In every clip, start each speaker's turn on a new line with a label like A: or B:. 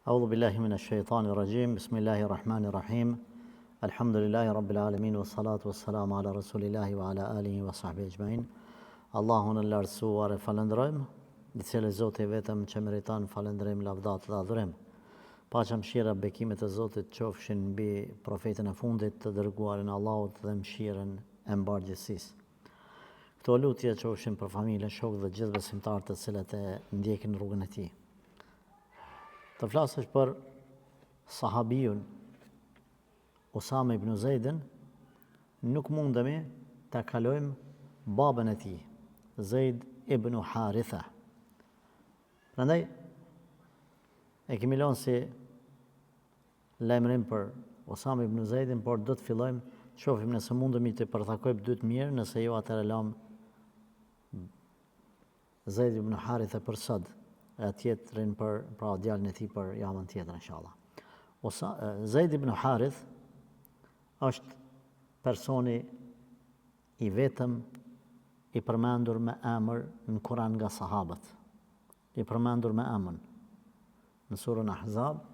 A: أعوذ بالله من الشيطان الرجيم بسم الله الرحمن الرحيم الحمد لله رب العالمين والصلاة والسلام على رسول الله وعلى آله وصحبه أجمعين Allahun e lartësuar e falenderojmë, i cili Zoti vetëm që meriton falënderim, lavdat dhe adhurim. Paqja, mëshira, bekimet e Zotit qofshin mbi profetin e fundit të dërguarin Allahut dhe mëshirën e mbargjësisë. Këto lutje qofshin për familjen, shokët dhe gjithë besimtarët të cilët e ndjekin rrugën e tij. Të flasësh për sahabijun Usame ibn Zeidin, nuk mundemi ta kalojmë babën e tij, Zeid ibn Haritha. Prandaj e kemi lënë si lajmërim për Usame ibn Zeidin, por do të fillojmë të shohim nëse mundemi të përtakojmë dy të mirë, nëse jo atëherë lëm Zeid ibn Haritha për sot, e tjetrin për djalin e tij për javën tjetër inshallah. Zeid ibn Harith është personi i vetëm i përmendur me emër në Kur'an nga sahabët. I përmendur me emër. Në surën Ahzab,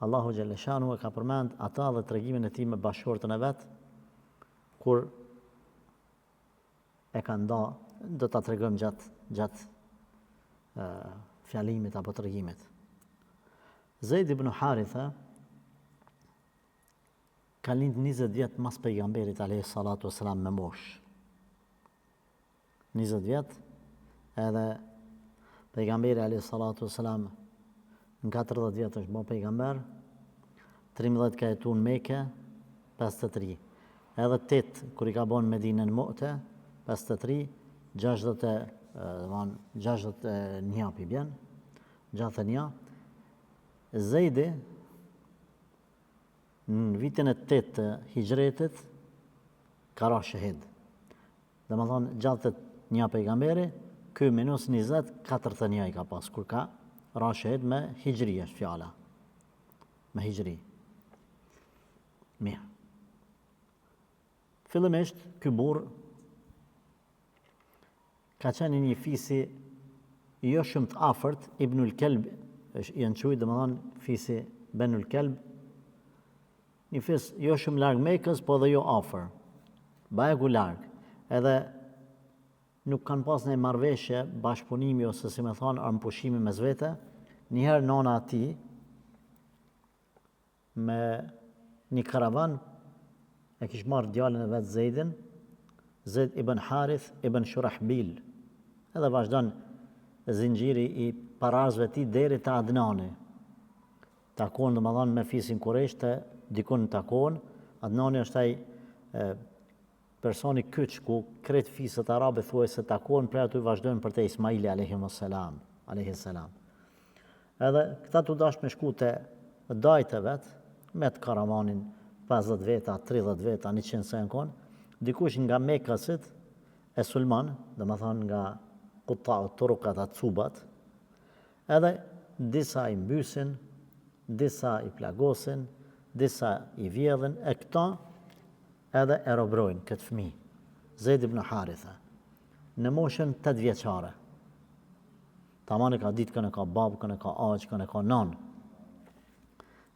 A: Allahu xhalla shanu e ka përmend ata dhe tregimin e tij me bashkëshortën e vet, kur e ka nda, do ta tregojmë gjatë fjalimit apo tregimit. Zeid ibn Haritha ka lind 20 vjet mas pejgamberit alayhi salatu wasalam me moshë. 20 vjet, edhe pejgamberi alayhi salatu wasalam në 40 vjet është bërë pejgamber, 13 ka jetuar në Mekë, 53. Edhe 8 kur i ka bën Medinën Mu'te, 53, 61 pi bjen, 61. Zeidi në vitin e 8 të hijretit ka ra shahid. Dhe më thonë, gjatë një pejgamberi, ky minus 20, 41 i ka pas, kur ka ra shahid me hijri është fjala. Me hijri. Mirë. Fillimisht, ky burr ka qenë një fisi jo shumë të afërt, Ibnul Kelb, janë quajtur domethënë fisi Benul Kelb, një fis jo shumë larg Mekës, po dhe jo afër. Bajegu larg. Edhe nuk kanë pas një marrëveshje, bashkëpunimi ose si më thonë armpushimi mes vete. Njëherë nona e tij me një karavan e kishte marrë djalin e vet Zeidin, Zeid ibn Harith ibn Shurahbil. Edhe vazhdon zinxhiri i parazëve tij deri te Adnani. Takon domethënë me fisin Kurejsh të dikun takon. Adnani është ai personi kyç ku krejt fisët arabe thuaj se takon, prej aty vazhdojnë për te Ismaili alayhis salam. Edhe këta tu dash me shku te dajt e vet, me të karavanin 50 veta, 30 veta, 100 se në konë, dikush nga Mekasit e Sulman, dhe më thonë nga Kutta'u Turukat atë Cubat, edhe disa i mbysin, disa i plagosin, disa i vjedhin, e këta edhe e robrojnë këtë fëmijë, Zeid ibn Haritha, në moshën 8 vjeçare. Tamam e ka ditë kënë ka babë, kënë ka aq, kënë ka nanë.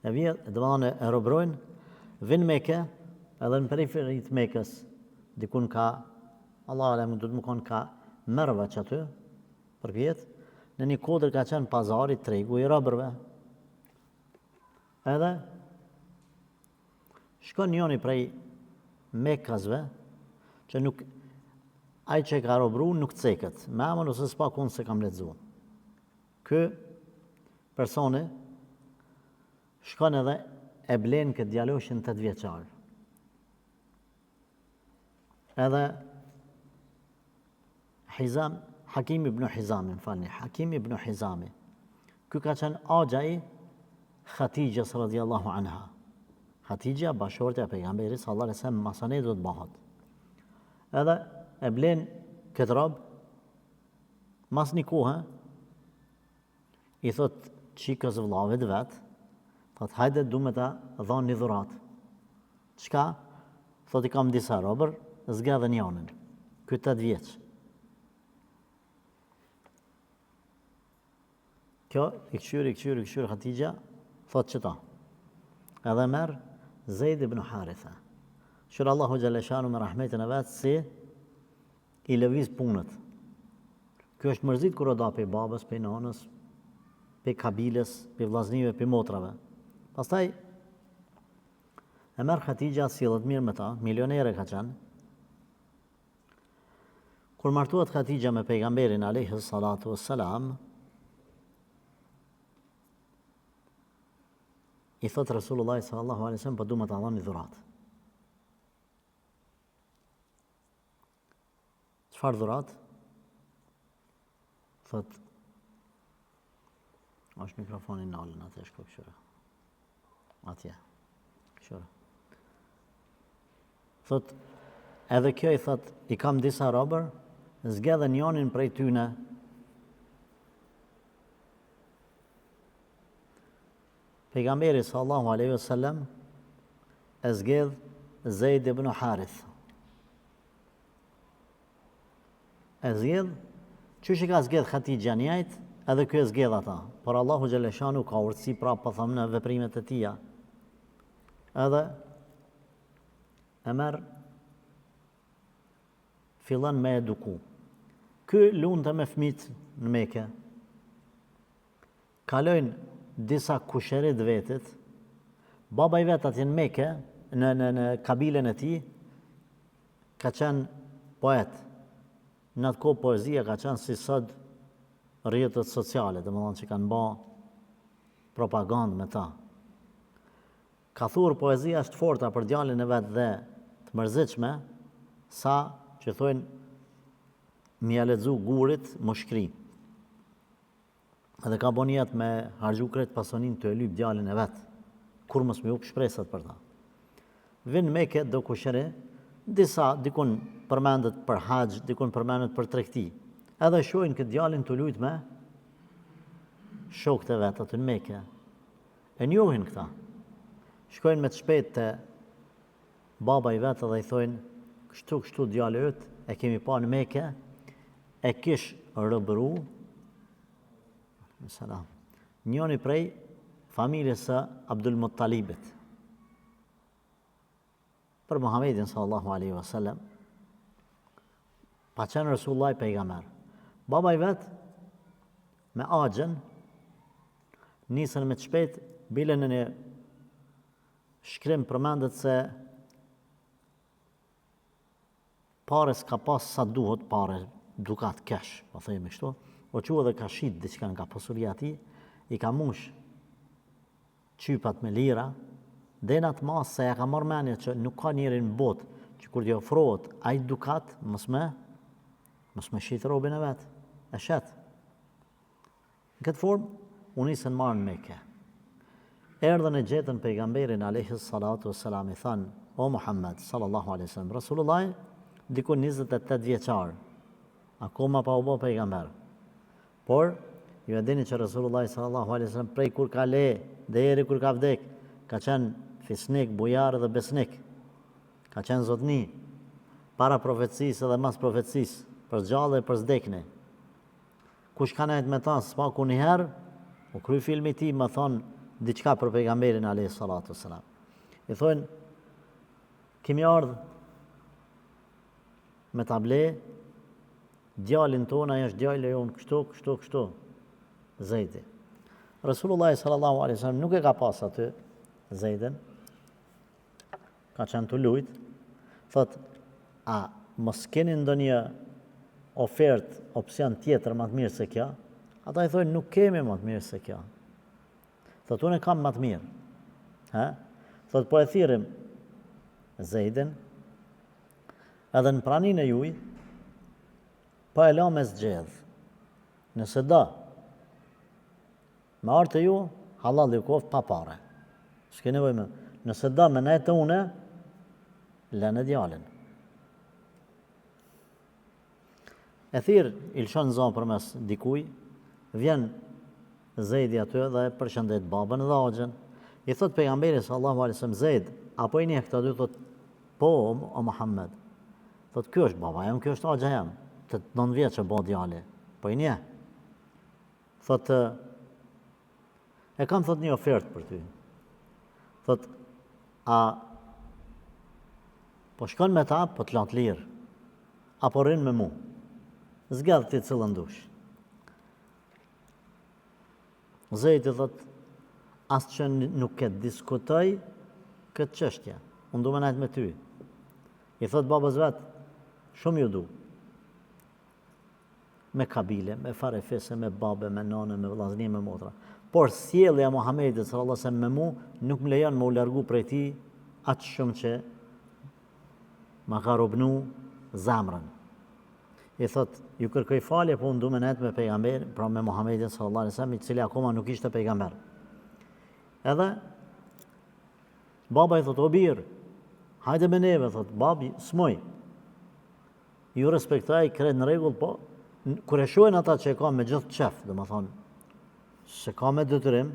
A: E vjedh, dhe më e robrojnë, vinë Mekë, edhe në periferit Mekës, dikun ka, Allah alem, du të më konë ka mërëve që aty, për vjetë, në një kodër ka qenë pazari, tregu i robrëve. Edhe, shkon njoni prej Mekasve, që nuk, ai që ka robru nuk ceket, me amën ose s'pa kunë se kam lexuar. Ky personi shkon edhe e blen këtë djaloshin 8 vjeçar. Edhe Hakim ibn Hizami, Hakim ibn Hizami. Ky ka qenë agja i Khatijës radhiyallahu anha. Khatijja bashortja e pejgamberit sallallahu alaihi wasallam masane do të bëhet. Edhe e blen këtë rob, mas një kohë, i thot qikës vllavit vet, thot hajde du me ta dhanë një dhurat. Çka? Thot i kam disa robër, zgjadhen janën. Ky 8 vjeç. Kjo i këshyri Hatija, thot qëta. Edhe merë Zeid ibn Haritha. Shërë Allahu Gjaleshanu me rahmetin e vetë si i lëviz punët. Kjo është mërzit kër o da për babës, për nanës, për kabiles, për vlaznive, për motrave. Pastaj, e merë Hatija sillet mirë me ta, milionere ka qenë. Kur martuat Hatija me pejgamberin alayhi salatu wassalam, i thot Rasulullah sallallahu alaihi wasallam, po du më ta dhoni dhurat. Çfarë dhurat? Thot, është mikrofonin nalën, atë shko këshyra. Atje, këshyra. Thot, edhe kjo i thot, i kam disa robër, zgedhen njonin prej tyne. Pejgamberi sallallahu alaihi wasallam e zgedh Zeid ibn Harith. E zgedh, qysh i ka zgedh Hatija njajt, edhe kjo e zgedh ata. Por Allahu Gjeleshanu ka urtësi prapë po thëmë në veprimet e tia. Edhe e merë, fillan me eduku. Ky lunte me fëmit në Mekë. Kalojnë disa kusherit vetit, baba i vetë atje në Mekë, në kabilen e ti, ka qenë poet. Në atë kohë poezia ka qenë si sot rrjetet sociale, dhe më thonë që kanë ba propagandë me ta. Ka thurë poezia është forta për djalin e vetë dhe të mërzitshme, sa që thojnë mi a lexu gurit më shkri. Edhe ka bon jetë me hargju kretë pasonin të e lyp djalin e vetë, kur mos me u shpresat për ta. Vinë Mekë do kusheri, disa dikun përmendet për haqë, dikun përmendet për tregti. Edhe shojnë këtë djalin të lujt me shokët e vetë aty në Mekë. E njohin këta. Shkojnë me të shpejt të baba i vetë dhe i thojnë, kështu djali yt, e kemi pa në Mekë, e kish rëbëru, njoni prej familjes së Abdul Muttalibit. Për Muhammedin sallallahu alaihi wasallam, pa qenë Resulullah pejgamber. Baba i vet me axhen nisën me të shpejt, bilen në një shkrim përmendet se pare s'ka pas sa duhet, pare dukat kesh, po thejme kështu, o që edhe ka shit diçka nga pasuria ti, i ka mush qypat me lira, denat mas se ja ka marrë menje që nuk ka njeri në botë që kur t'i ofrohet ai dukat, mos me shit robin e vetë, e shet. Në këtë formë, unë isën marë në Mekë. Erdhën e gjetën pejgamberin alayhi salatu wassalam, i thanë, o Muhammed sallallahu alaihi wasallam, Rasulullah diku 28 vjeçar, akoma pa u bë pejgamber. Por, ju e dini që Rasulullah sallallahu alaihi wasallam prej kur ka le, deri kur ka vdek, ka qenë fisnik, bujar dhe besnik. Ka qenë zotni, para profecisë dhe mas profecisë, për gjallë dhe për zdekni. Kush ka nejt me ta, s'paku njëherë, u kry filmi ti më thonë diçka për pejgamberin alayhi salatu wassalam. I thonë, kemi ardhë me table, djalin tona është djali jonë kështu, Zeidi. Rasulullah sallallahu alaihi wasallam nuk e ka pas aty Zeidin, ka qenë të lujt, thot, a mos keni ndonjë ofertë, opsion tjetër më të mirë se kjo? Ata i thonë, nuk kemi më të mirë se kjo. Thot, unë e kam më të mirë. Thot, po e thirim Zeidin, edhe në pranin e juj, po e la me zgjedh. Nëse da, me artë e ju, halal ju koft pa pare. Shke nevoj me, nëse da me nejtë une, lene djalin. E thirë, ilshon zonë për mes dikuj, vjen Zeidi aty dhe përshëndet babën dhe axhen. I thot pejgamberi sallallahu alaihi wasallam, Zeid, apo i një këta dy, thot, po, o Muhammed. Thot, kjo është baba jam, kjo është axha jam. Të 9 vjeç që bo djali. Po i një. Thot, E kam thot një ofertë për ty. Thot, a po shkon me ta, po të lanë të lirë, apo rinë me mu. Zgjadh ti cëllën dush. Zejti thot, asë që nuk e diskutoj këtë çështje. Unë du me najtë me ty. I thot babës vetë, shumë ju du. Me kabile, me farefise, me babe, me nane, me vllazni, me motra. Por sjellja e Muhamedit sallallahu alaihi wasallam me mu nuk më lejon me u largu prej tij atë shumë që ma ka robnu zamrën. I thot, ju kërkoj falje, po unë du me nejtë me pejgamber, pra me Muhamedit sallallahu alaihi wasallam, i cili akoma nuk ishte pejgamber. Edhe baba i thot, o birë, hajde me neve, thot, babi, s'moj. Ju respektaj, kret në rregull, po, kur e shohin ata që e ka me gjithë qef, dhe më thonë, se ka me detyrim,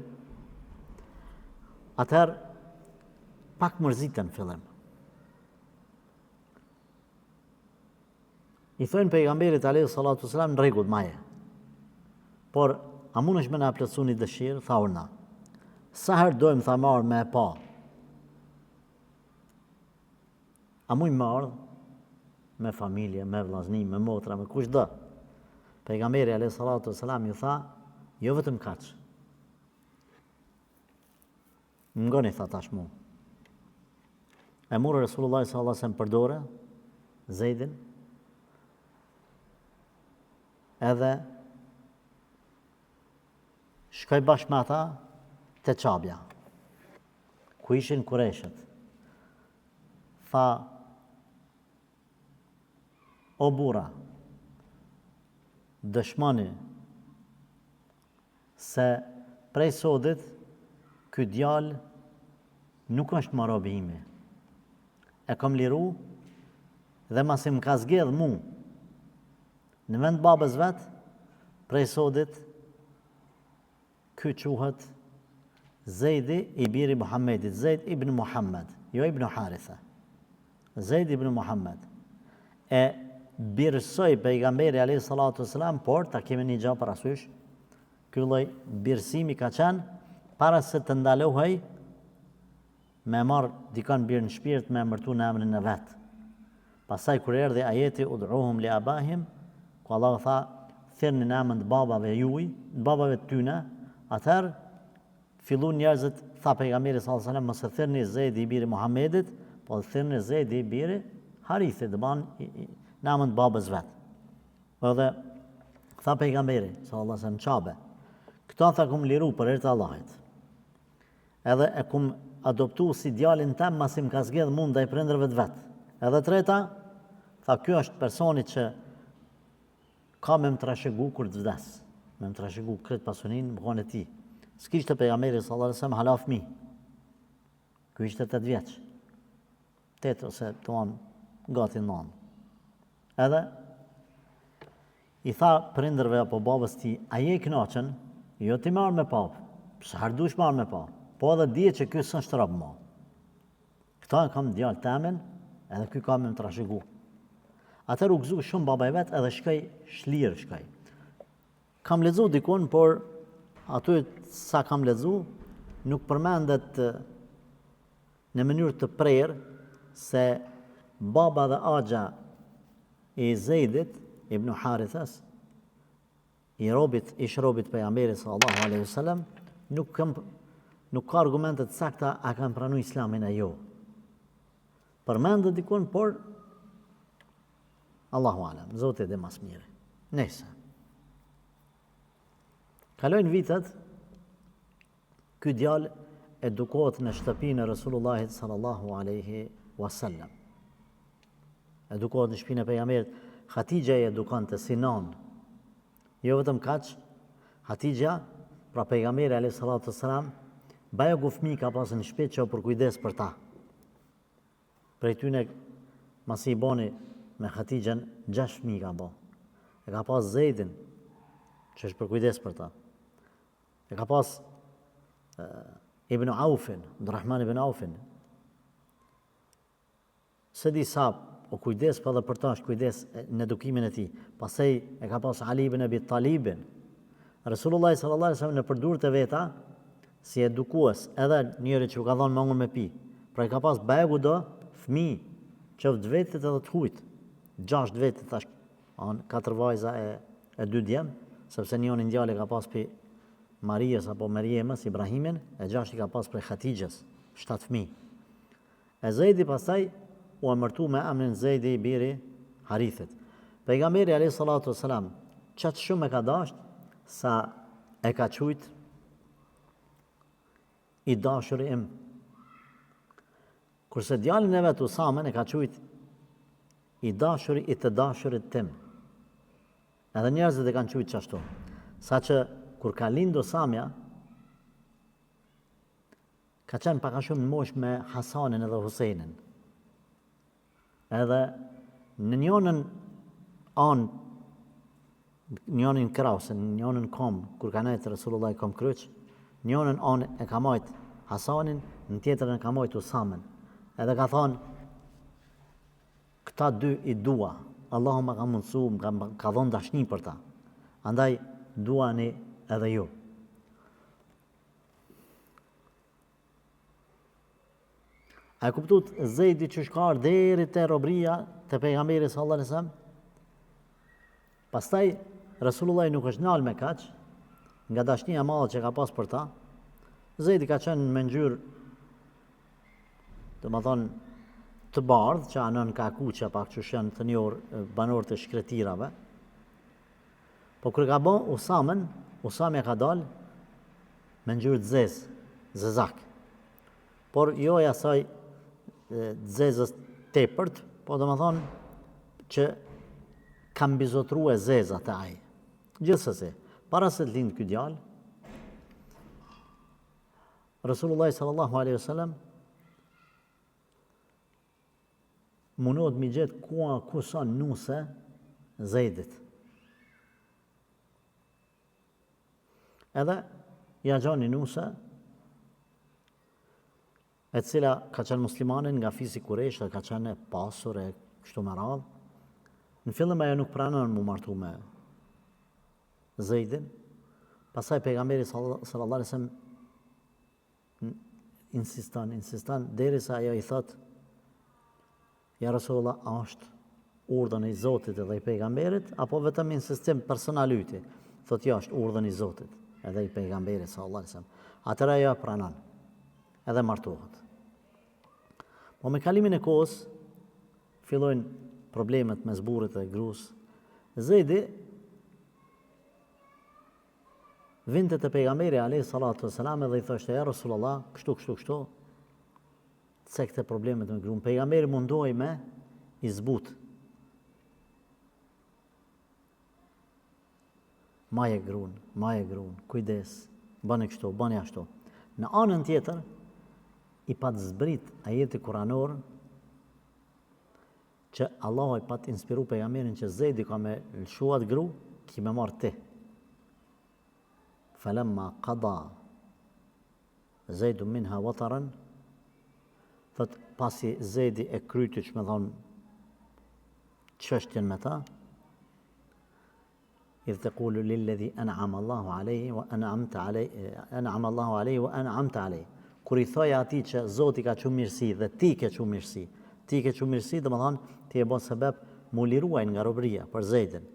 A: atëherë pak mërzitën fillim. I thojnë pejgamberit alayhi salatu wasalam në rregull maje. Por a mundesh me na plotësu një dëshirë? Tha urna. Sa herë dojmë tha marr me e pa. A mujmë marr me familje, me vllazni, me motra, me kushdo. Pejgamberi alayhi salatu wasalam ju tha, jo vetëm kaq. Ngoni tha tashmu. E morë Resulullah sallallahu alaihi wasallam përdore Zeidin, edhe shkoj bashkë me ata te Qabja, ku ishin Kureshët. Tha, o bura, dëshmoni se prej sodit ky djalë nuk është më robi imi. E kam liru dhe masi më ka zgjedh mu në vend babës vetë, prej sodit ky quhet Zejdi i biri Muhammedit, Zejd ibn Muhammed, jo ibn Haritha. Zejd ibn Muhammed. E birësoj pejgamberi alayhi salatu wasalam, por ta kemi një gjë parasysh, ky lloj birësimi ka qenë para se të ndalohej me marr dikon birë në shpirt me emërtu në emrin e vet. Pastaj kur erdhi ajeti ud'uhum li abahim, ku Allah tha, thirrni në emrin e babave juaj, babave të tyne, atëherë fillun njerëzit, tha pejgamberi sallallahu alajhi wasallam, mos e thirrni Zeid i biri Muhammedit, po thirrni Zeid i biri Harithit, do ban në emrin e babës vet. Edhe tha pejgamberi sallallahu alajhi wasallam çabe. Këta tha kum liru për hir të Allahit. Edhe e kum adoptu si djalin tem, masi më ka zgjedh mua ndaj prindërve të vet. Edhe treta, tha ky është personi që ka me më trashëgu kur të vdes, me më trashëgu këtë pasunin më kone ti. S'kishte pejgamberi sallallahu alajhi wasallam hala fëmijë. Ky ishte 8 vjeç. 8 ose toan gati 9. Edhe i tha prindërve apo babës ti, a je i kënaqur? Jo ti marr me pap, sa herë dush marr me pap. Po edhe dije që ky s'është rob më. Këta e kam djalë temin, edhe ky ka me më trashëgu. Atëherë u gëzu shumë baba i vet, edhe shkoj shlirë shkoj. Kam lexu dikun, por aty sa kam lexu, nuk përmendet në mënyrë të prerë se baba dhe axha i Zeidit ibn Harithas, ish robit pejgamberit sallallahu alaihi wasallam, nuk ka argumente të sakta a kanë pranuar islamin ajo. Përmendet dikun, por Allahu alam, Zoti e di më së miri. Nëse kalojnë vitet, ky djalë edukohet në shtëpinë e Resulullahit sallallahu alaihi wasallam. Edukohet në shtëpinë e pejgamberit. Hatixha i edukonte si non. Jo vetëm kaq, Hatixha, pra pejgamberi alayhi salatu wasalam, bajogu fëmijë ka pasur në shtëpi që për kujdes për ta. Prej tyne, masi i boni me Hatixhen, 6 fëmijë ka bo. E ka pas Zeidin, që është për kujdes për ta. E ka pas Ibn Aufin, Abdurrahman ibn Aufin. Se di sa o kujdes pa dhe për ta është kujdes në edukimin e tij. Pastaj e ka pas Ali ibn Abi Talibin. Resulullah sallallahu alaihi wasallam në përdurët e veta si edukues, edhe njëri që u ka thonë më me pi. Pra i ka pas begu do fëmijë, qoftë vetit edhe të hujt. 6 vetit tash, 4 vajza e 2 djem, sepse njërin djalë ka pas për Marijes apo Meriemës, Ibrahimin, e 6 i ka pas për Khatijës, 7 fëmijë. E Zejdi pastaj u emërtu me emrin Zejdi i biri Harithit. Pejgamberi alayhis salatu wassalam qatë shumë e ka dasht sa e ka qujt i dashuri im. Kurse djalin e vet Usamen e ka qujt i dashuri i të dashurit tim. Edhe njerëzit e kanë qujt qashtu. Sa që kur ka lind Usamja, ka qenë paka shumë në mosh me Hasanin edhe Husejnin. Edhe në njënën anë, njënën krahun, njënën kom, kur ka nejtë Resulullah i kom kryq, njënën anë e ka majt Hasanin, në tjetërën e ka majt Usamen. Edhe ka thonë, këta dy i dua, Allahu ma ka mundësu, ka dhonë dashni për ta. Andaj, duani edhe ju. A e kuptut Zejdi që shkar deri te robria te pejgamberi sallallahu alaihi wasallam. Pastaj Resulullah nuk është nal me kaq, nga dashnia e madhe që ka pas për ta. Zejdi ka qenë me ngjyrë, domethënë të bardhë, që anon ka kuqe pak që janë të njohur banorët e shkretirave. Po kur ka bën Usamen, Usame ka dal me ngjyrë të zezë, zezak. Por jo e asaj zezës tepërt, po domethënë që ka mbizotruar zezat e ai. Gjithsesi, para se të lind ky djalë, Resulullah sallallahu alaihi wasallam mundohet mi gjetë ku sa nuse Zejdit. Edhe ja gjani nuse, e cila ka qenë muslimanin nga fisi Kurejsh dhe ka qenë e pasur e kështu me radhë. Në fillim ajo nuk pranon mu martu me Zejdin. Pastaj pejgamberi sallallahu alaihi wasallam insiston derisa ajo i thot: Ja Rasulullah, a është urdhën i Zotit edhe i pejgamberit apo vetëm insistim personal yti? Thot ja, është urdhën i Zotit edhe i pejgamberit sallallahu alaihi wasallam. Atëra ajo pranon edhe martohet. Po me kalimin e kohës fillojnë problemet mes burrit dhe gruas. Zejdi vinte te pejgamberi alayhi salatu wasalam dhe i thoshte: Ja Rasulullah, kështu, se këte problemet me gruan. Pejgamberi mundohej me i zbut. Maje gruan, kujdes, bëni kështu, bëni ashtu. Në anën tjetër, i pat zbrit ajeti kuranor që Allah i pat inspiru pejgamberin që Zejdi ka me lëshuat gru, ki me marrë ti. Falamma qada Zejdu minha wataran, thot pasi Zejdi e kryti që me thonë çështjen me ta, idh taqulu lilladhi an'ama Allahu alayhi wa an'amta alayhi. Kur i thoja atij që Zoti ka qenë mirësi dhe ti ke qenë mirësi. Ti ke qenë mirësi, domethënë ti e bën sebeb mu liruajnë nga robëria për Zejdin.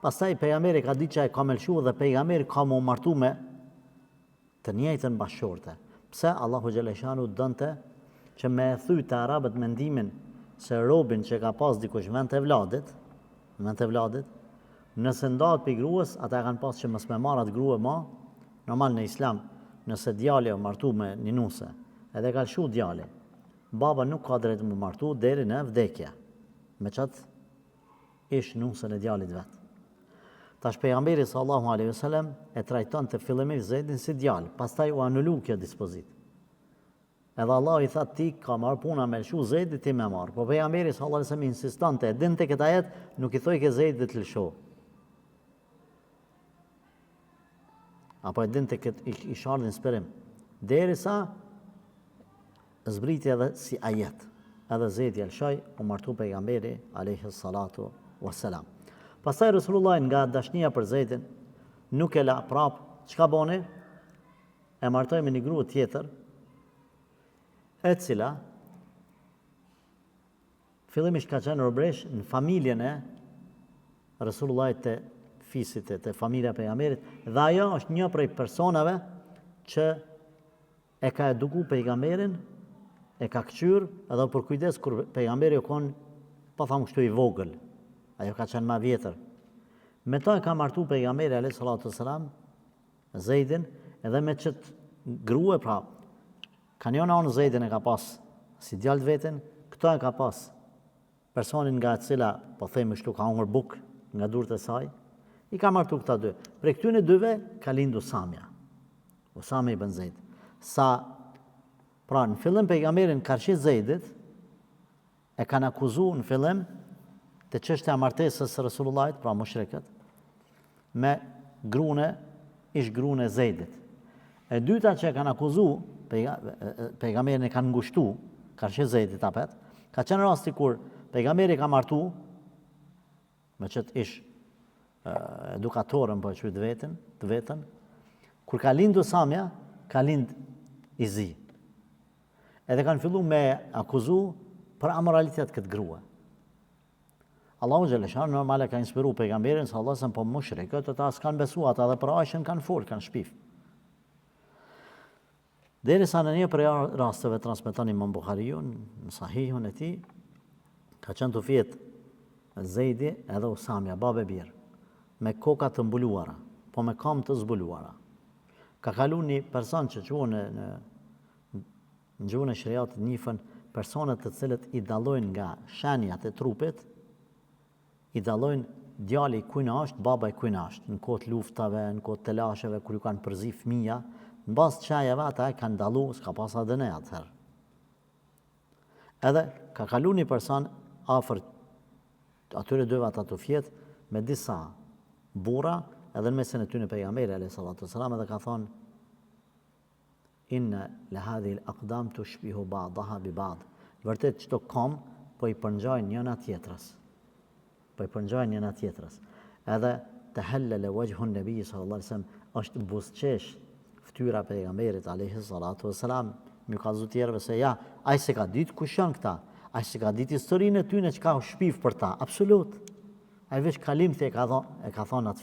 A: Pastaj pejgamberi ka ditë që ai ka më lëshuar dhe pejgamberi ka më martu me të njëjtën bashkëshorte. Pse Allahu xhaleshanu donte që me e thyt të arabët mendimin se robin që ka pas dikush vend të vladit, nëse ndahet për gruas, ata kanë pas që mos me marrat grua ma, normal në Islam, nëse djali o martu me një nuse, edhe ka lëshu djali, baba nuk ka drejt më martu deri në vdekje, me qatë ish nusën e djalit vetë. Tash pejgamberi sallallahu alaihi wasallam e trajton të fillimisht Zejdin si djalë, pastaj u anulu kjo dispozit. Edhe Allah i tha ti ka marrë puna me lëshu Zejdit, ti me marrë. Po pejgamberi sallallahu alaihi wasallam insistante, e dinte këtë ajet, nuk i thoi ke Zejdit të lëshu. Apo e dinte këtë ish ardhin inspirim. Derisa zbriti edhe si ajet. Edhe Zejdi lëshoj, u martu pejgamberi alayhi salatu wassalam. Pastaj Resulullah nga dashnia për Zejdin nuk e la prap, çka boni? e martoi me një grua tjetër, e cila fillimisht ka qenë robresh në familjen e Resulullahit të fisit të familja pejgamberit, dhe ajo është një prej personave që e ka eduku pejgamberin, e ka kqyr edhe për kujdes kur pejgamberi u kon, pa thamë kështu i vogël, ajo ka qenë ma vjetër. Me to e ka martu pejgamberi alayhi salatu wassalam Zeidin, edhe me qëtë grue, pra, ka një anë Zeidin e ka pas si djalë vetin, këto e ka pas personin nga e cila, po themi kështu, ka hungër buk nga durët e saj, i ka martu këta dy. Pre këtyne dyve ka lindu Samja, Usame ibn Zeid. Pra në fillim pejgamberin karshit Zeidit, e kanë akuzu në fillim të çështja e martesës së Resulullahit, pra mushrikët, me grune, ish grune Zeidit. E dyta që e kanë akuzu, pejgamberin e kanë ngushtu, karshit Zeidit apet, ka qenë rasti kur pejgamberi ka martu, me qëtë ish edukatorën, po e qëjtë të vetën, kur ka lindu Samja, ka lind i zi. Edhe kanë fillu me akuzu për amoralitet këtë grua. Allahu Gjeleshan normale ka inspiru pejgamberin, sa Allah se po mushrikët, ata s'kan besu, ata dhe për Aishën kanë folë, kanë shpif. Derisa në një për rasteve transmeton Imam Buhariu në sahihun e tij, ka qenë të fjetë Zeidi edhe Usamja, babë e birë, me koka të mbuluara, po me kam të zbuluara. Ka kalu një person që quhen në gjuhën e shariatit njifën personet të cilët i dallojnë nga shenjat e trupit, i dallojnë djali kujna është, baba i kujna është, në kohët luftave, në kohët të lasheve, kur ju kanë përzi fëmija, në bazë të qajeve ata e kanë dalu, s'ka pas ADN atëherë. Edhe ka kalu një person afër atyre dyve ata të fjetë me disa burra, edhe në mesin e tyre pejgamberi alayhi salatu wassalam, edhe ka thonë inna la hadhihi al-aqdam tushbihu ba'daha bi ba'd. Vërtet çdo kom po i përngjajnë njëna tjetrës. Edhe tahallala wajhu an-nabi sallallahu alaihi wasallam, është buzëqesh fytyra pejgamberit alayhi salatu wassalam. Mi ka zot tjerëve se ja, ai se ka ditë kush janë këta, ai se ka ditë historinë e tyre që ka u shpif për ta, absolut. Ai veç kalim të e ka thonë atë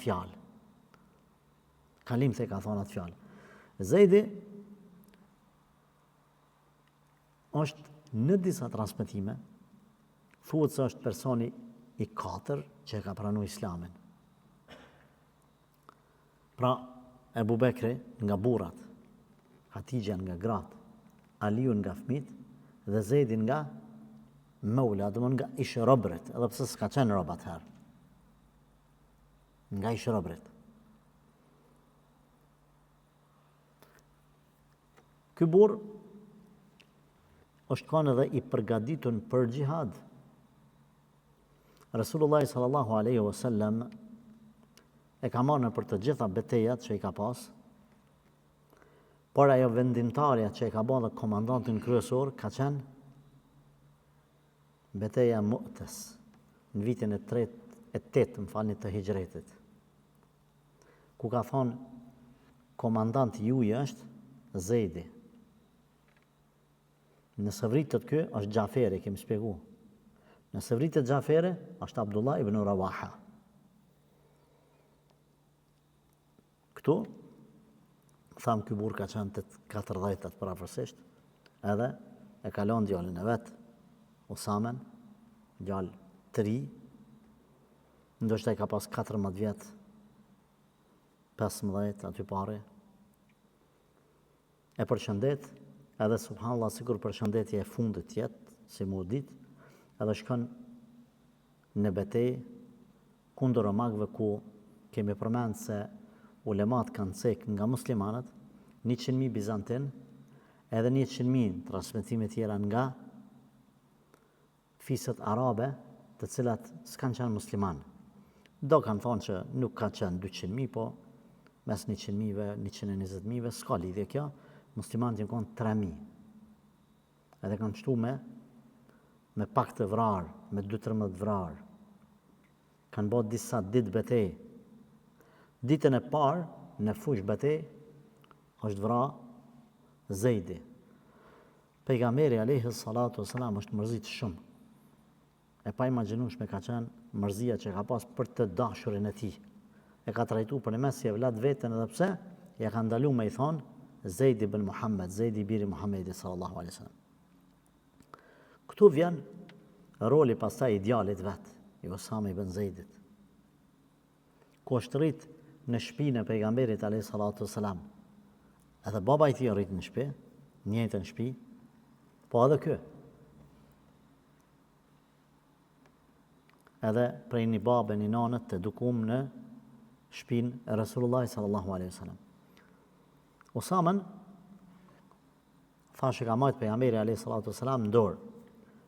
A: fjalë. Zeidi është në disa transmetime, thuhet se është personi i 4 që ka pranuar Islamin. Pra, Ebu Bekri nga burrat, Hatixha nga gratë, Aliu nga fëmit, dhe Zeidi nga Maula, dhe nga ishë robrit, edhe pse s'ka qenë rob atëherë. Nga ishë robrit. Ky burr është kanë edhe i përgatitun për xhihad. Resulullah sallallahu alaihi wasallam e ka marrë për të gjitha betejat që i ka pas, por ajo vendimtarja që e ka bërë dhe komandantin kryesor ka qenë beteja Mu'tas në vitin e 8 të hijretit, ku ka thonë komandant juaj është Zeidi. Nëse vritet ky është Xhaferi, kemi shpjegu. Nëse vritet Xhaferi është Abdullah ibn Rawaha. Këtu tham ky burr ka qenë 40 parafërsisht, edhe e kalon djalin e vet, Usamen, djalë të ri, ndoshta i ka pas 14 vjet, 15 aty pare. E përshëndet, edhe subhanallah sikur përshëndetje e fundit jetë, si mu dit, edhe shkon në betej kundër romakëve, ku kemi përmend se ulemat kanë cek nga muslimanët 100.000 bizantin, edhe 100.000 transmetime tjera nga fisët arabe, të cilat s'kan qenë musliman. Do kanë thonë që nuk ka qenë 200.000, po mes 100.000-ve, 120.000-ve, s'ka lidhje kjo, muslimanët janë konë 3.000. Edhe kanë qëtu me pak të vrarë, me 2-13 vrarë. Kanë bërë disa ditë betej. Ditën e parë, në fush betej, është vrarë Zejdi. Pejgamberi alayhi salatu wasalam është mërzit shumë. E pa imagjinueshme ka qenë mërzia që ka pas për të dashurin e tij. E ka trajtuar për mes si evlat veten edhe pse ja ka ndaluar me i thonë Zeid ibn Muhammed, Zeid i biri Muhammedi sallallahu alaihi wasallam. Këtu vjen roli pastaj i djalit vet, i Osama ibn Zeidit. Ku është rrit në shtëpinë e pejgamberit alayhi salatu wasalam. Edhe baba i tij rrit në shtëpi, në njëjtën shtëpi, po edhe ky. Edhe prej një babe, një nanët të edukum në shtëpinë e Resulullahit sallallahu alaihi wasallam. Osamën thashë ka marrë pejgamberi alayhi salatu wasalam në dorë.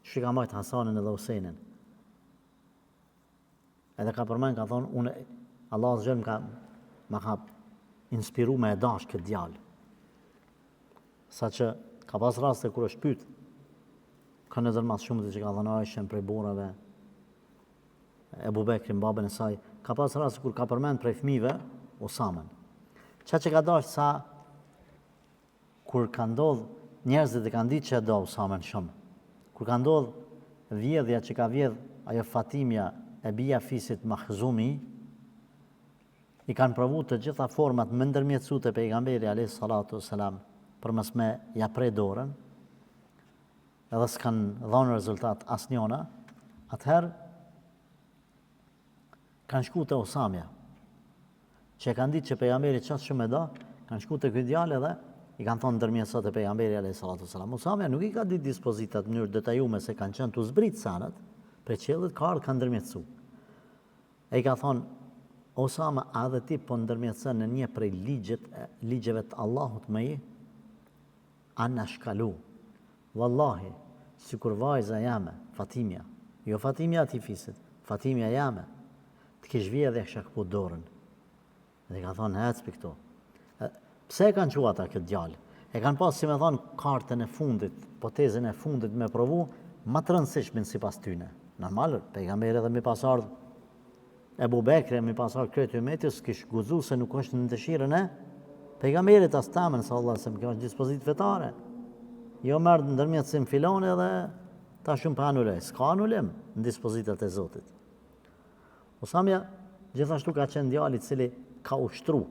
A: Shi ka marrë Hasanin edhe Husejnin. Edhe ka përmend, ka thonë, unë Allah azza më ka inspiruar me dash këtë djalë. Saqë ka pas raste kur është pyet, ka në dërmas shumë që ka thënë Aishën prej burrave, Ebu Bekrin, babën e saj, ka pas raste kur ka përmend prej fëmijëve Osamën. Qa që ka dash sa kur ka ndodh njerëzit e kanë ditë që e do Osamën shumë. Kur ka ndodh vjedhja që ka vjedh ajo Fatimja e bija fisit Mahzumi, i kanë provu të gjitha format më ndërmjetësu të pejgamberi alayhi salatu wasalam përmes me ja prej dorën, edhe s'kan dhënë rezultat asnjëna. Atëherë kanë shku të Osamja, që e kanë ditë që pejgamberi qatë shumë e do, kanë shku të këtë djalë edhe i kanë thonë ndërmjetësat e pejgamberi alayhi salatu wasalam. Osamja nuk i ka ditë dispozitat në mënyrë detajume se kanë qenë të zbrit sanët, për qellit ka ardhë kanë ndërmjetësu. E i ka thonë, Osama, a dhe ti po ndërmjetësën në një prej ligjeve të Allahut me i, anë shkalu. Wallahi, si kur vajza jame, Fatimja, jo Fatimja ati fisit, Fatimja jame, të kish vje dhe kësha këpu dorën. Dhe ka thonë, hec për këto. Pse e kanë qua ata këtë djallë? E kanë pas, si me thonë, kartën e fundit, potezën e fundit me provu, ma të rëndësishmin si pas tyne. Normal, pejgamberi edhe mi pas ardhë, Ebu Bekri mi pas ardhë kretë umetis, kish guzu se nuk është në dëshirën e pejgamberit as tamën, sallallahu alaihi wasallam, kjo është dispozit vetare. Jo mërë në ndërmjetësim filone dhe ta shumë pa anulej. S'ka anulim në dispozitat e Zotit. Osamja gjithashtu ka qenë djali cili ka ushtru.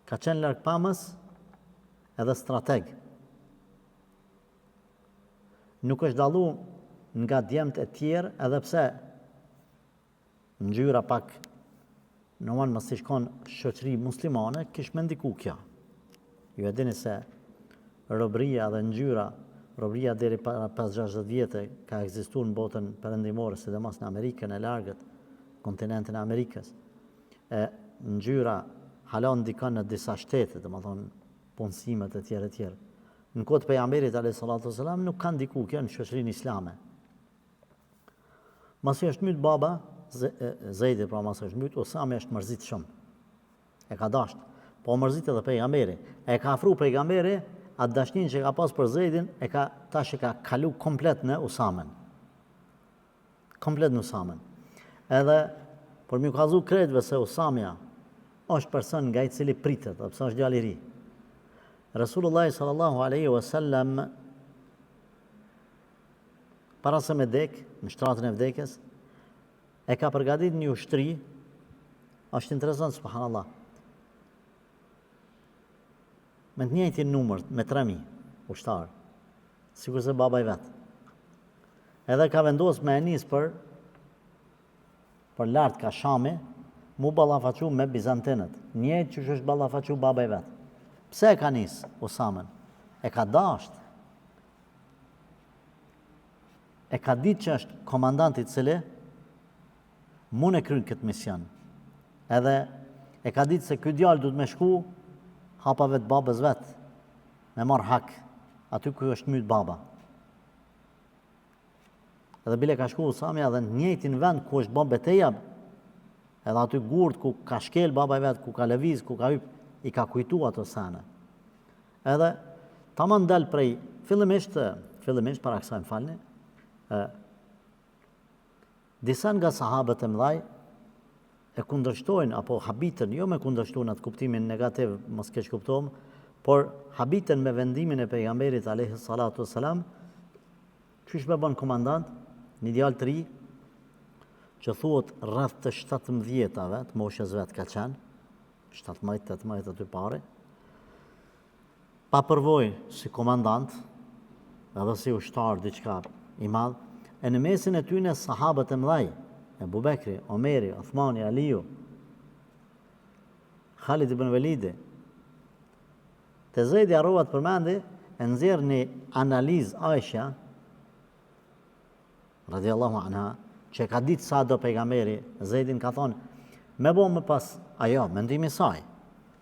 A: Ka qenë larg pamës edhe strateg. Nuk është dallu nga djemt e tjerë, edhe pse ngjyra pak normal mos i shkon shoqëri muslimane, kish me ndiku kjo. Ju e dini se robëria dhe ngjyra, robëria deri para 50-60 vjetë ka ekzistuar në botën perëndimore, sidomos në Amerikën e largët, kontinentin e Amerikës. Ngjyra hala ndikon në disa shtete, domethënë punësimet e tjera e tjera. Në kohë të pejgamberit alayhi salatu wasalam nuk ka ndiku kjo në shoqërinë islame. Masi është myt baba Zejdi, pra masi është myt, Osama është mërzit shumë. E ka dasht, po mërzit edhe pejgamberi. E ka afru pejgamberi atë dashnin që ka pas për Zejdin, tash e ka kalu komplet në Osamën. Komplet në Osamën. Edhe, për mi kazu kretve se Osamja është person nga i cili pritet, dhe pësa është djali i ri. Resulullah sallallahu alaihi wasallam para se me dek, në shtratën e vdekjes, e ka përgatit një ushtri, është interesant, subhanallah, me të njëjtin numër, me 3000 ushtarë, sikur se baba i vetë. Edhe ka vendos me e nis për lartë ka Shami, mu ballafaqu me Bizantinët, njëjtë që është ballafaqu baba i vetë. Pse e ka nis Osamën? E ka dasht. E ka ditë që është komandanti i cili mund e kryen këtë mision. Edhe e ka ditë se ky djalë duhet me shku hapave të babës vetë, me marr hak, aty ku është myt baba. Edhe bile ka shku Osamja dhe në njëjtin vend ku është bë betejë, edhe aty gurt ku ka shkel baba i vetë, ku ka lëviz, ku ka hyp, i ka kujtu ato sene. Edhe tamam dal prej fillimisht para kësaj më falni, disa nga sahabët e mëdhaj e kundërshtojnë apo habitën, jo me kundërshtuar në atë kuptimin negativ, mos keq kuptohem, Por habiten me vendimin e pejgamberit alayhi salatu wassalam, qysh me bën komandant, një djalë të ri, që thuhet rreth të 17-ave, të moshës vet ka qenë, 17-18 aty pare, pa përvojë si komandant, edhe si ushtar diçka i madh, e në mesin e tyre sahabët e mëdhej, Ebu Bekri, Omeri, Uthmani, Aliu, Khalid ibn Velidi. Te Zejdi harrova të përmendi, e nxjerr një analizë Aisha radiallahu anha, që ka ditë sa do pejgamberi, Zejdin ka thonë, me bo më pas, ajo, mendimi saj,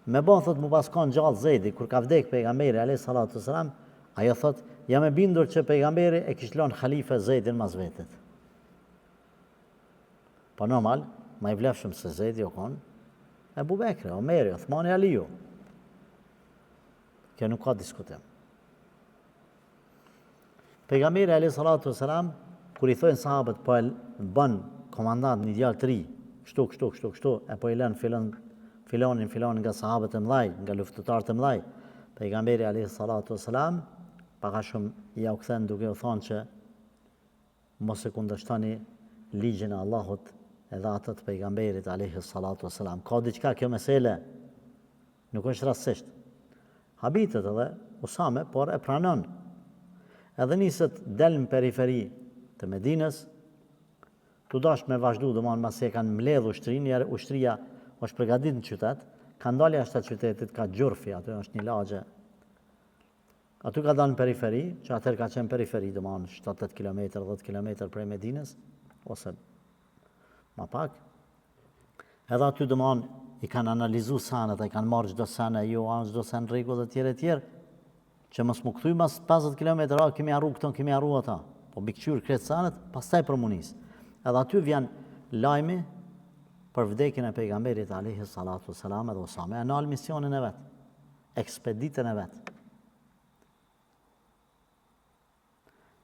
A: me bo, thot, më pas kanë gjallë Zejdi, kur ka vdek pejgamberi, alayhi salatu wassalam, ajo thot, jam e bindur që pejgamberi e kishte lënë halife Zejdin mas vetit. Po normal, ma i vlefshëm se Zejdi o konë, Ebu Bekri, Omeri, Uthmani, Aliu. Kjo nuk ka diskutim. Pejgamberi alayhi salatu wassalam, kur i thojnë sahabët, po e bën komandant një djalë të ri, kështu, e po i lën filonin nga sahabët e mëdhej, nga luftëtarët e mëdhej, pejgamberi alayhi salatu wassalam, paka shumë ja u kthen duke u thonë që mos e kundërshtoni ligjin e Allahut edhe atë të pejgamberit alayhi salatu wassalam. Ka diçka kjo mesele, nuk është rastësisht. Habitet edhe Usame, por e pranon. Edhe niset del në periferi të Medinës, tu dash me vazhdu, domethënë masi e kanë mbledh ushtrinë, ushtria është përgatitur në qytet, kanë dalë jashtë qytetit, ka Gjurfi, aty është një lagje. Aty ka dalë në periferi, që atëherë ka qenë periferi, domethënë 7-8 km, 10 km prej Medinës, ose ma pak. Edhe aty domethënë i kanë analizuar sanët, i kanë marrë çdo sanë, jo anë çdo sanë rregull e tjerë, që mos mu kthy mas 50 km, kemi harru këto, kemi harru ata. Po bikqyr kretë sanët, pastaj promunis. Edhe aty vjen lajmi për vdekjen e pejgamberit alayhi salatu wassalam edhe Usame, e nal misionin e vet, ekspeditën e vet.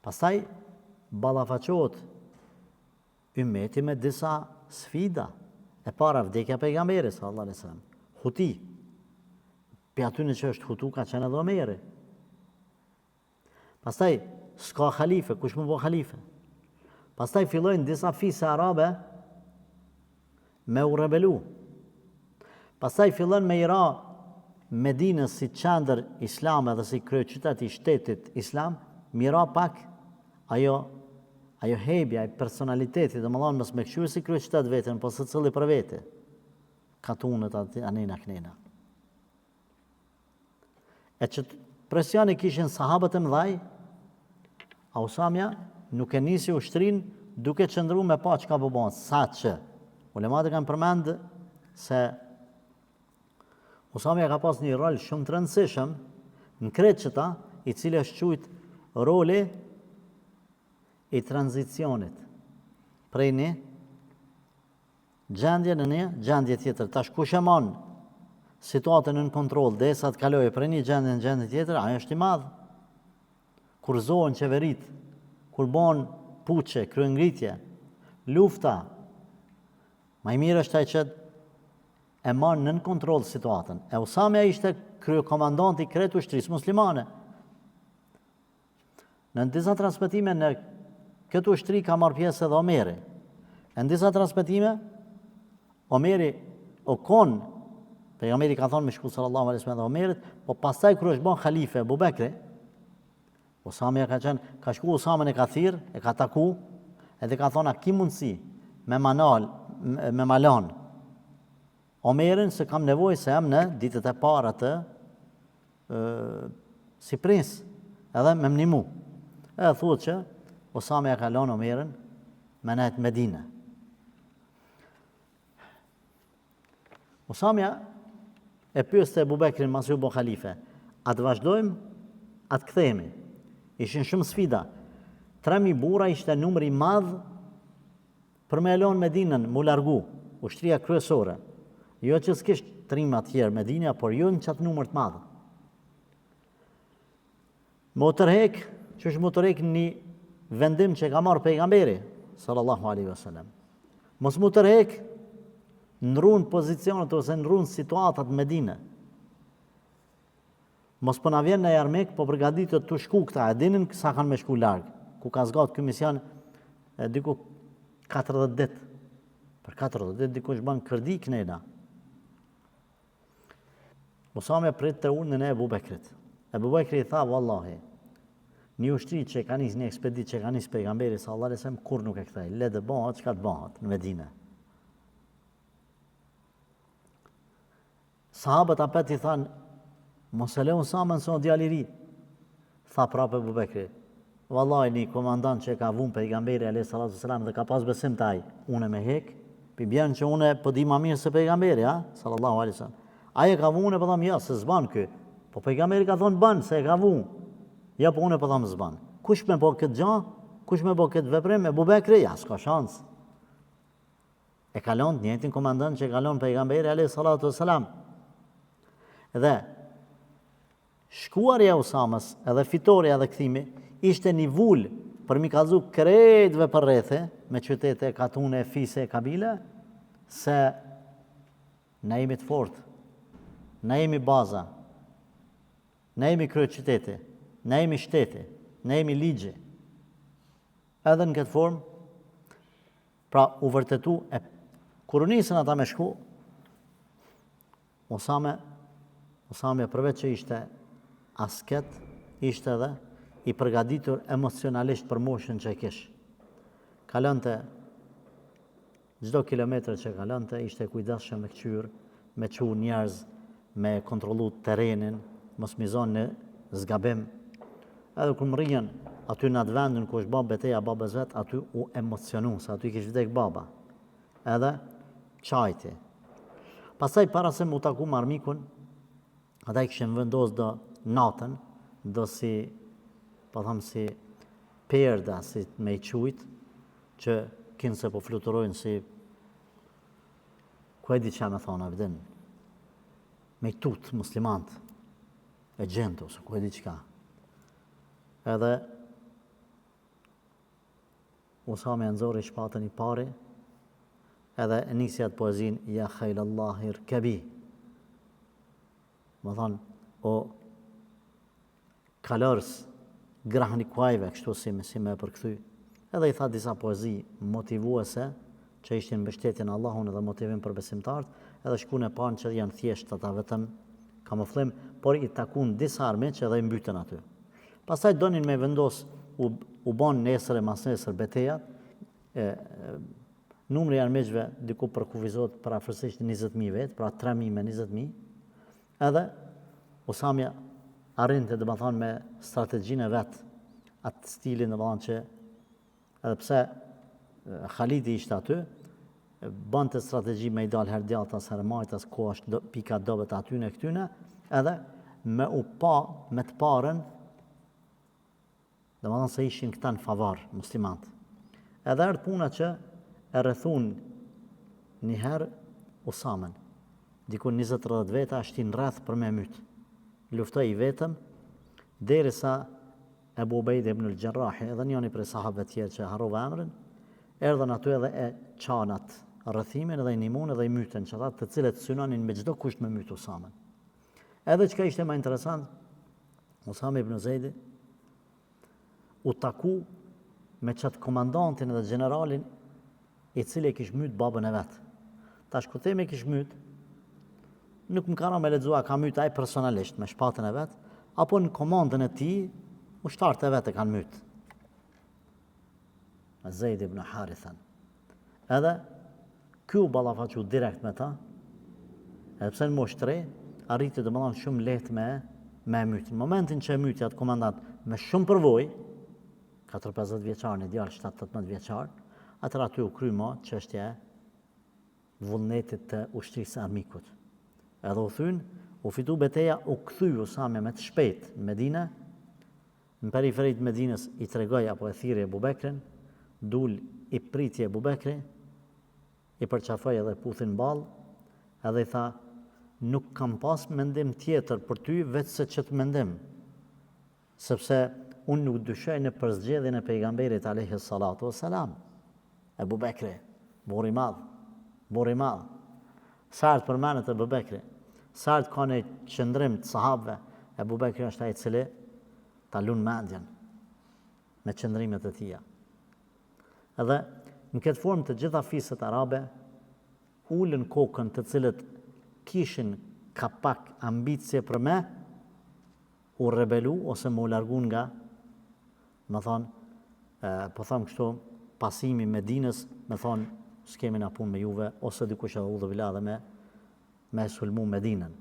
A: Pastaj ballafaqohet ummeti me disa sfida. E para vdekja e pejgamberit sallallahu alaihi wasallam. Huti. Pe aty në që është Hutu ka qenë edhe Omeri. Pastaj s'ka khalife, kush më bo khalife? Pastaj fillojnë disa fise arabe me u rebelu. Pastaj fillon me i ra Medinës si qendër islame dhe si kryeqytet i shtetit islam, mi ra pak ajo hebja, ajo personaliteti, dhe më thonë mos me këshuar si kryeqytet vetën, po se cili për vete. Katunët anena knena. E që presjoni kishin sahabët e mëdhaj, a Usamja nuk e nisi ushtrin duke qëndru me pa që ka bëbon, sa që ulemat e kanë përmend se Usamja ka pas një rol shumë të rëndësishëm në Kreqëta, i cili është quajt roli i tranzicionit prej një gjendje në një gjendje tjetër. Tash kush e mon situatën në kontroll derisa të kalojë prej një gjendje në gjendje tjetër, ajo është i madh. Kur zohen qeverit, kur bon puçe, kryengritje, lufta, më i mirë është ai që e marrë nën kontroll situatën. E Usamja ishte kryekomandanti i krejt ushtrisë muslimane. Në disa transmetime në këtë ushtri ka marrë pjesë edhe Omeri. Në disa transmetime, Omeri o kon, pejgamberi ka thonë me shku sallallahu alaihi wasallam dhe Omerit, po pastaj kur është bën halife Abu Bekri, Usamja ka shku Usamën e ka thirr, e ka taku, edhe ka thonë a ki mundësi me malan Omerin se kam nevojë se jam në ditët e para të si prins, edhe me mnimu. Edhe thuhet që Usamja ka lënë Omerin me nejt Medinë. Usamja e pyeste Abu Bekrin mas u bë halife, a të vazhdojmë, a të kthehemi? Ishin shumë sfida. 3.000 burra ishte numri madh për me lënë Medinën, mu largu, ushtria kryesore. Jo që s'kisht trima tjerë Medinja, por jo në qatë numër të madh. Më tërhek, që është më tërhek një vendim që ka marrë pejgamberi, sallallahu alaihi wasallam. Mos më tërhek në runë pozicionet ose në runë situatat Medine. Mos po na vjen në Jarmek, po përgatitet të shku këta, e dinin sa kanë me shku larg, ku ka zgat ky mision diku 40 ditë. Për 40 ditë dikush bën kërdi knena. Usame prit të urnën e Ebu Bekrit. Ebu Bekri i tha, vallahi, një ushtri që ka nis, një ekspedit që ka nis pejgamberi sallallahu alaihi wasallam, kur nuk e kthej. Le të bëhet çka të bëhet në Medinë. Sahabët apet i thanë, mos e le Usamën se o djalë i ri. Tha prapë Ebu Bekri, vallahi një komandant që ka vun pejgamberi alayhi salatu wasalam dhe ka pas besim te ai, unë me hek, pi bjen që unë po di më mirë se pejgamberi, sallallahu alaihi wasallam. Ai e ka vun e po tham ja, se s'ban ky. Po pejgamberi ka thonë ban se e ka vun. Ja po unë po tham s'ban. Kush më bë këtë gjë? Kush më bë këtë veprim? Ebu Bekri, ja s'ka shans. E kalon njëjtin komandant që kalon pejgamberi alayhi salatu wasalam. Dhe shkuarja e Usamës, edhe fitoria edhe kthimi, ishte një vul për mi kallzu krejtve për rrethe, me qytete, katune, fise, kabile, se ne jemi të fortë, ne jemi baza, ne jemi krye qytete, ne jemi shtete, ne jemi ligje. Edhe në këtë formë, pra u vërtetu, kur u nisën ata me shku, Usame përveç që ishte asket, ishte edhe i përgatitur emocionalisht për moshën që e kish. Kalonte, çdo kilometër që kalonte, ishte kujdesshëm me kqyr, me çu njerëz, me kontrollu terrenin, mos mizon në zgabim. Edhe kur mrien aty në atë vendin ku është baba beteja babës vet, aty u emocionu, se aty kish vdek baba. Edhe çajti. Pastaj para se mu taku me armikun, ata i kishin vendos do natën, do si, po tham si perda, si me i qujt, që kinë se po fluturojnë si, ku e di që me thonë, abdin, me i tut muslimant, e gjento, se ku e di qka. Edhe, Usame nëzori shpatën i pari, edhe nisjat poezin, ja khejlallahir kebi. Më thonë, o kalërës, grahni kuajve, kështu si me përkthy. Edhe i tha disa poezi motivuese, që ishtin mbështetjen Allahun edhe motivim për besimtarët, edhe shkun e panë që janë thjesht ata vetëm kamuflim, por i takun disa arme që edhe i mbytën aty. Pastaj donin me vendos, u ban nesër e mas nesër beteja, numri armiqve diku përkufizohet për afërsisht 20.000 vetë, pra 3.000 me 20.000, edhe Usamja arrinte, dhe më thonë, me strategjinë e vetë, atë stilin, dhe më thonë që, edhe pse Khalidi ishte aty, bante strategji me i dalë her djatas, her majtas, ku është pika dobet atyne e këtyne, edhe me u pa, me të parën, dhe më thonë se ishin këta në favar, muslimant. Edhe erdë puna që e rrethun njëherë Usamen, diku 20-30 veta ashtin rreth për me mytë. Luftoj i vetëm, derisa Ebu Ubejde ibn al-Jarrahi, edhe njëni prej sahabëve tjerë që harrova emrin, erdhën aty edhe e çanat rrethimin edhe i nimun edhe i mytën, që ata të cilët synonin me çdo kusht me mytë Usamen. Edhe çka ishte më interesant, Usame ibn Zejdi u taku me çat komandantin edhe generalin i cili e kish myt babën e vet. Tash kur themi kish myt, nuk më kanë me lexua ka myt ai personalisht me shpatën e vet, apo në komandën e tij ushtarët e vet e kanë myt. Zeid ibn Harithan. Edhe ky u ballafaqu direkt me ta, edhe pse në moshë 3 arriti domethënë shumë lehtë me myt. Në momentin që e myti atë komandant me shumë përvojë, 4-50 vjeçar në djalë 7-18 vjeçar, atër aty u kryma çështja e vullnetit të ushtrisë armikut. Edhe u thyn, u fitu beteja, u kthy Usame me të shpejt në Medinë, në periferit Medinës i tregoj apo e thiri Ebu Bekrin, dul i pritje Ebu Bekri, i përqafoj edhe puthin ball, edhe i tha, nuk kam pas mendim tjetër për ty vetë se që të mendim, sepse unë nuk dyshoj në përzgjedhjen e pejgamberit alayhi salatu wassalam. Ebu Bekri, buri madh. Sartë përmenet Ebu Bekri, sartë ka një qëndrim të sahabëve, Ebu Bekri është ai i cili ta lun mendjen me qëndrimet e tija. Edhe në këtë formë të gjitha fiset arabe ulën kokën të cilët kishin ka pak ambicje për me u rebelu ose më u largun nga, me thonë, po thamë kështu, pasimi Medinës, me thonë, s'kemi na punë me juve, ose dikush edhe udhë bila dhe me sulmu Medinën.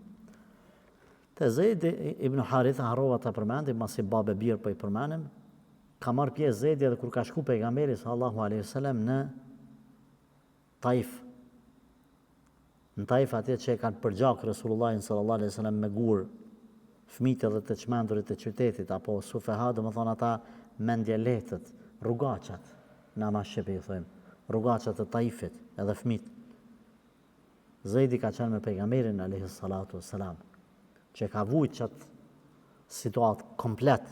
A: Te Zeid ibn Harith, harrova ta përmendi, masi babe birë po i përmenim, ka marrë pjesë Zeidi edhe kur ka shku pejgamberi sallallahu alaihi wasallam në Taif. Në Taif atje që e kanë përgjak Resulullahin sallallahu alaihi wasallam me gur fëmijët edhe të çmendurit të qytetit, apo sufeha, do më thonë ata mendje lehtët, rrugaqat, na ma shqipe i thojmë, rrugaqat të Taifit edhe fëmijët. Zeidi ka qenë me pejgamberin alaihi salatu wassalam, që ka vujt qatë situatë komplet,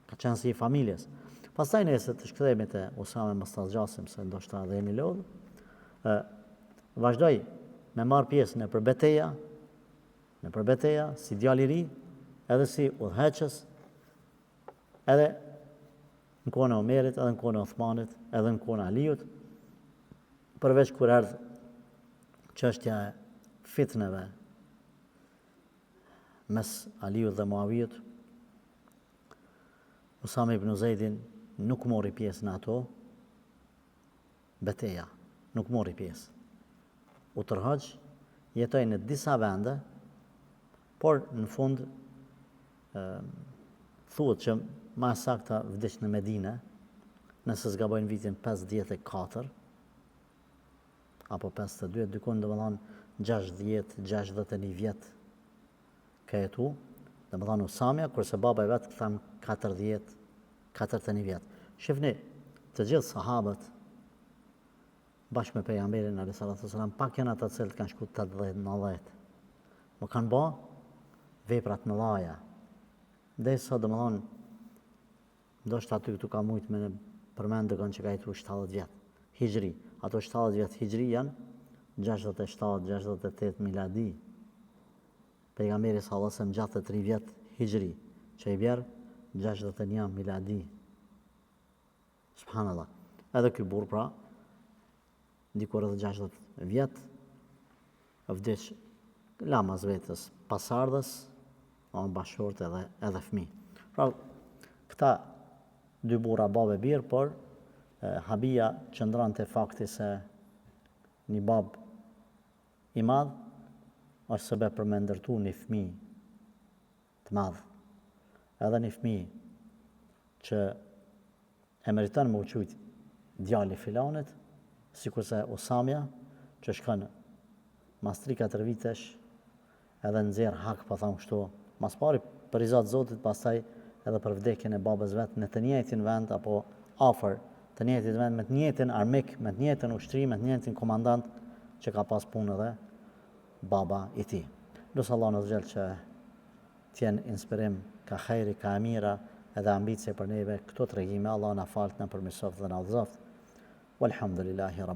A: ka qenë si i familjes. Pastaj nëse të shkëthejme të Usame më stasgjasim, se ndoshta dhe jemi lodhë, vazhdoj me marë pjesë në përbeteja, si djali i ri, edhe si udhëheqës, edhe në kohën e Omerit, edhe në kohën e Uthmanit, edhe në kohën e Aliut, përveç kur erdhë çështja e fitneve mes Aliut dhe Muavijut, Usame ibn Zeidin nuk mori pjesë në ato beteja, nuk mori pjesë. U tërhoq, jetoj në disa vende, por në fund thuhet që ma sakta vdiq në Medine, nëse zgabojnë vitin 54, apo 52, dykon dhe më thonë 61 vjet ka jetu, dhe më thonë Usamja, kurse baba i vetë këthem 41 vjet. Shifni, të gjithë sahabët, bashkë me pejgamberin alayhi salatu wasalam, pak janë ata cilët kanë shku 80-90. Më kanë ba veprat më dhaja. Dhe sa dhe më thonë, ndoshta aty këtu ka mujt me përmend dëgën që ka jetu 70 vjet. Hijri. Ato 70 vjet hijri janë 67-68 miladi. Pejgamberi sallallahu alaihi wasallam 63 vjet hijri, që i bjerë 61 miladi. Subhanallah. Edhe ky burr pra, dikur edhe 60 vjet, vdiq lamas vetës, pasardhës, bashkëshort edhe fëmijë. Pra, këta dy burra babe birë, por habia qëndron te fakti se një bab i madh është sebeb për me ndërtu një fëmijë të madh. Edhe një fëmijë që e meriton me u quajt djali filanit, sikurse Usamja, që shkon mas 3-4 vitesh, edhe nxjerr hak, po tham kështu, mas pari për izat Zotit, pastaj edhe për vdekjen e babës vet në të njëjtin vend apo afër të njëjtit vend, me të njëjtin armik, me të njëjtin ushtri, me të njëjtin komandant që ka pas punë edhe baba i tij. Lutë Allah në xhel që t'jen inspirim ka khejri, ka amira, edhe ambicie për neve këto tregime. Allah na falt, na përmirësoft dhe na udhëzoft. Walhamdulillahi rabbil